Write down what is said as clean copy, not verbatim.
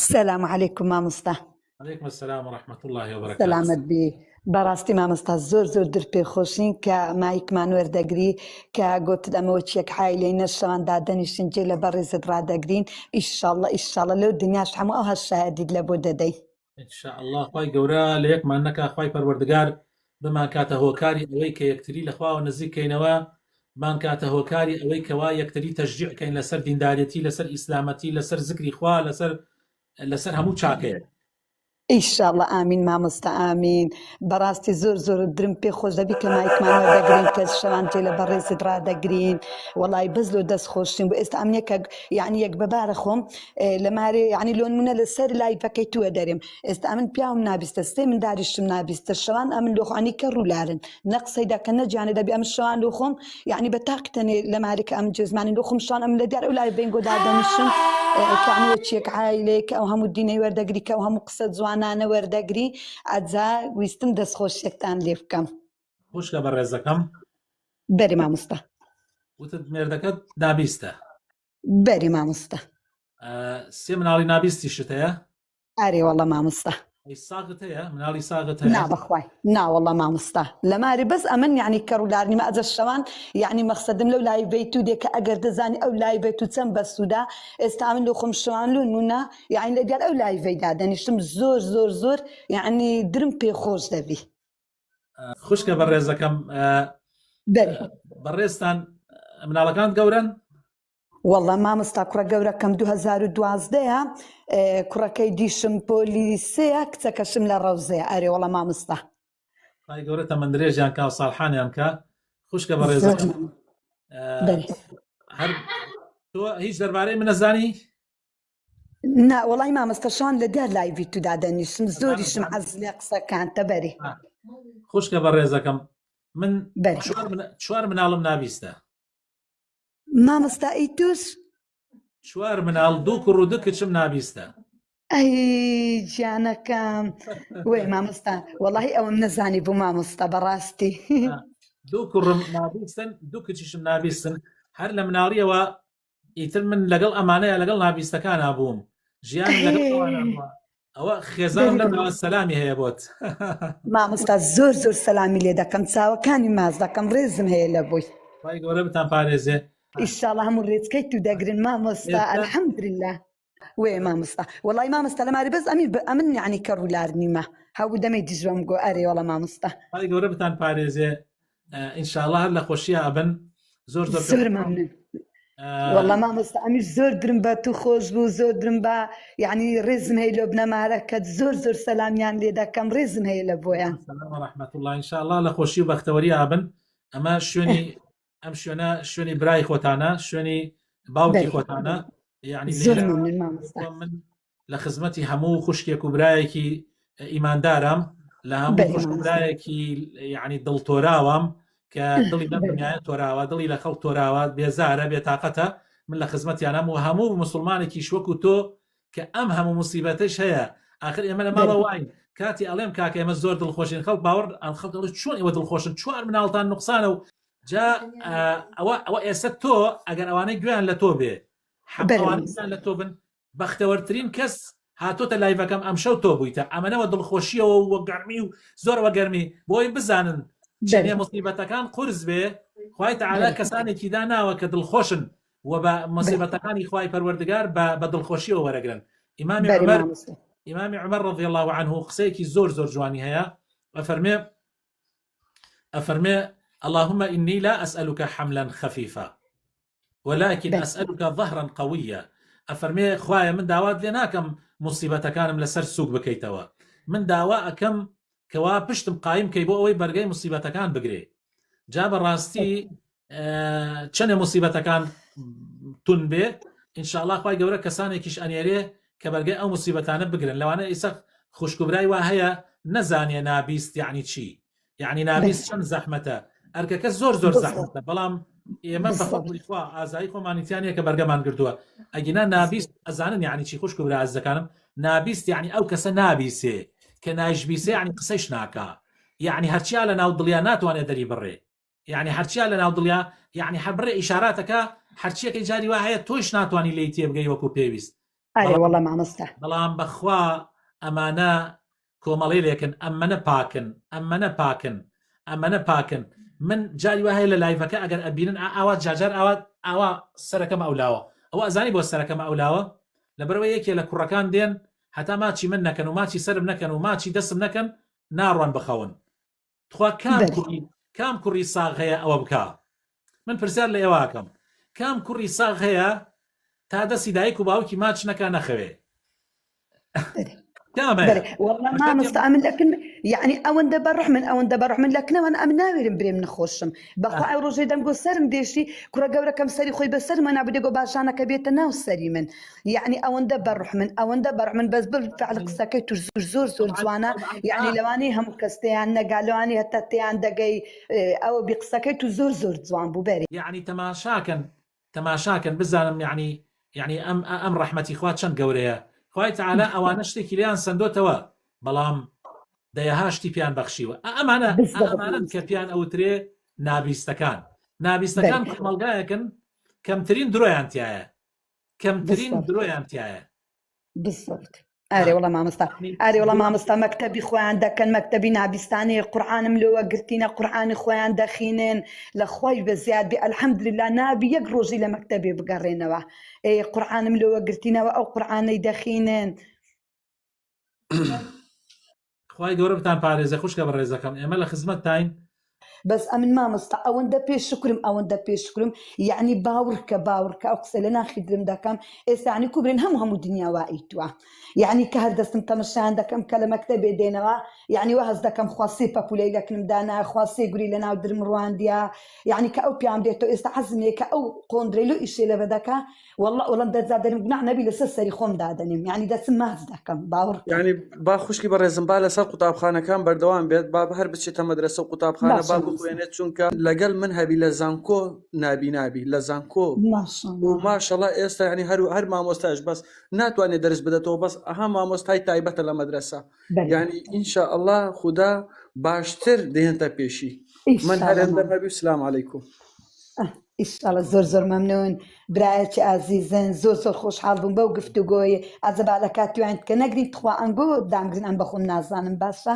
السلام عليكم مامۆستا. عليكم السلام ورحمة الله وبركاته. سەلامەت بێ. بەڕاستی مامۆستا زۆر در پێخۆشین کە مایکمان وەردەگری کە گوتت ئەمەوە چێک حایلێنە شەواندا دەنیشتین جێ لە بەڕێزت ڕادەگرین. ئیشاڵڵە لەو دنیاش هەموو ئەو هەشایەتیت لە بۆ دەدەی. إن شاء الله خوای گەورە لە یەکمان نەکا خوای پەروەردگار بمان کاتە هۆکاری ئەوەی کە یەکتری لە خواوە نزیکەینەوە، مان کاتە هۆکاری ئەوەی کەوا یەکتری تەشجیع کەین لەسەر دینداریەتی، لەسەر ئیسلامەتی، لەسەر زیکری خوا، لەسەر هەموو چاکەیە. ئیشاڵڵە ئامین مامۆستا ئامین. بەڕاستی زۆر درم پێ خۆش دەبی کە مایکمان وەردەگرین کە شەوان جێ لە بەڕێزت ڕادەگرین. وەڵی بەس لۆ دەست خۆشین بۆ ئێستا ئەمنێکە یعنی یەک بەبارە خۆم لە مارێ یعنی لۆنمونە لەسەر لایڤەکەی تووە دەرێم. ئێستا ئەمن پیاوم نابیستە، سێ من داریشتم نابیستە، شەوان ئەمن لۆخوانی کە ڕوولارن نەقسەیدا کە نەجانێ دەبی ئەم شەوان لۆ خۆم یعنی بە تاقتەنێ لە مارێکە ئەم جێزمانی لۆ خۆم شەوان ئەم لە دیار ئەو لای بێنگۆ دادەنیشم کەعنوە چێک عایلێک ئەو هەموو دینەی وەردەگری کە ئەو هەموو قسە جوانانە وەردەگری ئەجا ویستم دەستخۆشیێکتان لێ بکەم. خوشکە بەڕێزەکەم، بەری مامۆستا. وتت مێردەکەت نابیستە؟ بەری مامۆستا. سێ مناڵی نابیستیشت هەیە؟ ئارێ وەڵڵە مامۆستا. ساغت هەیە؟ مناڵی ساغت هەیە؟ نابەخوای ناوەڵڵە مامۆستا لە ماری بەس ئەمن یعنی کەڕوولارنیمە ئەجە شەوان یعنی مەقسەدم لەو لای بێت و دێکە ئەگەر دەزانی ئەو لای بێت و چەند بە سوودا ئێستا من لە خۆم شەوان لۆ نونە یعنی لە دیار ئەو لای بێدا دەنیشتم زۆر یعنی درم پێ خۆش دەبی. خوشکە بەڕێزەکەم، بەڕێزتان مناڵەکان گەورن؟ وەڵڵە مامۆستا کوڕە گەورەکەم 2012 کوڕەکەی دیشم پۆلیسەیە، کچەکەشم لە ڕەوزەیە. ئەرێ وەڵڵە مامۆستا. خوای گەورە تەمەندرێژیان کا و ساڵحانیان کە. خوشکە بەڕێزەکەم، تۆ هیچ دەربارەی من نەزانی؟ نا وەڵی مامۆستاشان لە دیار لایڤی تودا دەنیشتم زۆریشم حەز لێ قسەکانتە بەری. خوشکە بەڕێزەکەم، من چوار مناڵم نابیستە. مامۆستا ئەی توش؟ چوار مناڵ، دوو کوڕ و دوو کچم نابیستە. ئەی گیانەکەم وێ مامۆستا وەڵی ئەوەم نەزانی بوو مامۆستا بەڕاستی. دوو کوڕم نابیستن، دوو کچیشم نابیستن. هەر لە مناڵیەوە ئیتر من لەگەڵ ئەمانەیە لەگەڵ نابیستەکان بووم، ژیان لەگەڵ ئەوە خێزانم لەمەوە سەلامی هەیە بۆت. مامۆستا زۆر سەلامی لێ دەکەم، چاوەکانی ماز دەکەم، ڕێزم هەیە لە بۆی. خوای گەورە بتان پارێزێ. ئیشاڵڵە هەموو ڕێچکەی تو دەگرن مامۆستا ئەلحەمدولیلا. وێ مامۆستا وەڵی مامۆستا لە ماری بەس ئەمن یعنی کە ڕوولارنیمە هەوو دەمەی دیژۆم گۆ. ئەرێ وەڵە مامۆستا خوای گەورە بتان پارێزێ. ئینشاءڵڵە هەر لە خۆشیە ئەبن. زۆر مەمنون. وەڵڵە مامۆستا ئەمیش زۆر درم بە تو خۆش بوو، زۆر درم بە یعنی ڕێزم هەیە لۆ بنەمارەکەت، زۆر سەلامیان لێ دەکەم، ڕێزم هەیە لە بۆیان. سەلام ڕەحمەت الله. ئینشاءڵڵە لە خۆشی و بەختەوەری ئابن. ئەمە شوێنی ئەم شوێنی برای خۆتانە، شوێنی باوکی خۆتانە. یعنی من لە خزمەتی هەموو خوشکێک و برایەکی ئیماندارم، لە هەموو خوشک و برایەکی یعنی دڵتۆراوەم کە دڵی لەم دنیایە تۆراوە، دڵی لە خەڵک تۆراوە، بێزارە، بێتاقەتە. من لە خزمەتیانم و هەموو مسلمانێکی وەکو تۆ کە ئەم هەموو موسیبەتەش هەیە. ئاخر ئێمە لە ماڵە واین کاتی ئەڵێم کاکە ئێمە زۆر دڵخۆشین، خەڵک باوەڕ خەڵک دەڵێت چۆن ئێوە دڵخۆشن، چوار مناڵتان نوقسانە و جا ئەوە ئێستا تۆ ئەگەر ئەوانەی گوێیان لە تۆ بێ حەوانستان لە تۆ بن، بەختەوەرترین کەس هاتۆتە لایڤەکەم ئەم شەو تۆ بوویتە. ئەمەنەوە دڵخۆشیەوە وە گەرمی و زۆرەوە گەرمی بۆی بزانن چێنێ موسیبەتەکان قورس بێ خوای تەعالا کەسانێکی داناوە کە دڵخۆشن و بە موسیبەتەکانی خوای پەروەردگار بە دڵخۆشیەوە وەرەگرن. ئیمامی عومەر رضی الله عنه قسەیەکی زۆر جوانی هەیە، ئەفەرمێ اللهم إني لا أسألك حملا خفيفا ولكن أسألك ظهرا قويا. أفرمي خوايا من داوات لناكم مصيبة كانم لسر سوق بكيتوا، من داواكم كوا بشتم قايم كيبو أوي برقي مصيبة كان بقري. جاب الراستي چنه مصيبة كان تنبي إن شاء الله خواي قورا كساني كيش أنيريه كبرقي أو مصيبتان بقرن. لو أنا إساق خوشكو براي وهي نزاني نابيست يعني چي يعني نابیست چەند زەحمەتە، ئەرکەکە زۆر زەحمەتە، بەڵام ئێمە بەفەضلی خوا ئازایی خۆمانیتیانەیە کە بەرگەمان گرتووە. ئەگینا نابیست ئەزانن یعنی چی خوشک و برا ئەزەکانم، نابیست یعنی ئەو کەسە نابیسێ کە نایشبیسێ یعنی قسەیش ناکا، یعنی هەرچیا لە ناو دڵیا ناتوانێت دەری بڕێ، یعنی هەرچیا لە ناو دڵیا یعنی هەبڕێ ئیشاراتەکە هەرچیەکەی جاری وا هەیە تۆش ناتوانانی لی تێبگەی وەکو پێویست. ئارێ وەڵام مامۆستا بەڵام بەخوا ئەمانە کۆمەڵی لێکن ئەمەنە پاکن من جاری وهەیە لە لایڤەکە ئەگەر ئەبینن ئاوا جاجار ئاوا سەرەکەم ئەولاوە ئەوە ئەزانی بۆ سەرەکەم ئەولاوە لەبەرەوەی یەکێ لە کوڕەکان دێن هەتا ماچی من نەکەن و ماچی سرم نەکەن و ماچی دەستم نەکەن ناڕوان بخەون تخوا کام کوڕی ساغ هەیە ئەوە بکە من پرسیار لە ئێواکەم کام کوڕی ساغ هەیە تا دەستی دایک و باوکی ماچ نەکە نەخەوێ والله ما مستعمل لكن يعني أوند بروح من لكن أنا أمناوير بريم نخوشم بخوا أو رجع دم جو سرم ديشي كرة جورا كم سري خوي بسر ما نبدي جو باشانا كبيت ناو سري من يعني أوند بروح من بس بالفعل قسكت زور زوانا يعني لواني هم كستيان نقالواني حتى تيان دقي أو بقسكت زور زوان بوبري يعني تماشاكن بزانم يعني أم رحمتي خوات شن جوريا خوای تعالی ئەوانە شتێکی لیان سندۆتەوە بەڵام دەیەهاشتی پیان بەخشیوە ئەمانن کە پیان ئەوترێ نابیستەکان کۆمەڵگایەکن کەمترین درۆیان تایە بالضبط ئارێ وەڵام مامۆستا مەکتەبی خۆیان دەکەن مەکتەبی نابیستانی قورئانم لەوە گرتینە قورئانی خۆیان دەخینن لە خۆی بە زیاد ئەلحەمدوللا نابی یەک ڕۆژی لە مەکتەبێ بگەڕێنەوە قورئانم لەوە گرتینەوە ئەو قورئانەی دەخینن خوای گەورە بتان پارێزە خوشکە بە ڕێزەکەم ئێمە لە خزمەت تاین بس أمن ما مستا أوند بيشكرم يعني باورك أو قسلنا خدرم دكم يعني كبرين هم الدنيا وايتوا يعني كهردست انت مش عندكم كلمة كتاب دينا يعني وهز دكم خاصي بابولي لكن مدانا خاصي يقولي لنا ودر مروان يعني كأو بيام ديتو استحزمي كأو قندريلو إشي لبدكا والله ده زادني بنعنا بي لسسري خون دادني يعني ده سماز دكم باورك يعني باخوشكي برزم بالا سر قطاب خانه كان بردوام بيت باب هر بچي مدرسه قطاب خانه باب خوينت چونکە لەگەڵ من هەبی لە زانکۆ نابی لە زانکۆ و ماشەڵڵا ئێستا ینی هەر مامۆستاش بەس ناتوانێت دەرس بدەتەوە بەس ئەها مامۆستای تایبەتە لە مەدرسە ینی ئینشاءالله خوددا باشتر دێنتە پێشی من هەرێندە هەبی و سلام عەلەیکوم ئیشاڵە زۆر مەمنون برایەکی ئازیزن زۆر خۆشحاڵ بووم بەو گفتوگۆیە ئازەبا لە کاتیوان کە نەگرین تخوا ئەنگۆ دامگرن ئەم بەخۆم نازانم باشە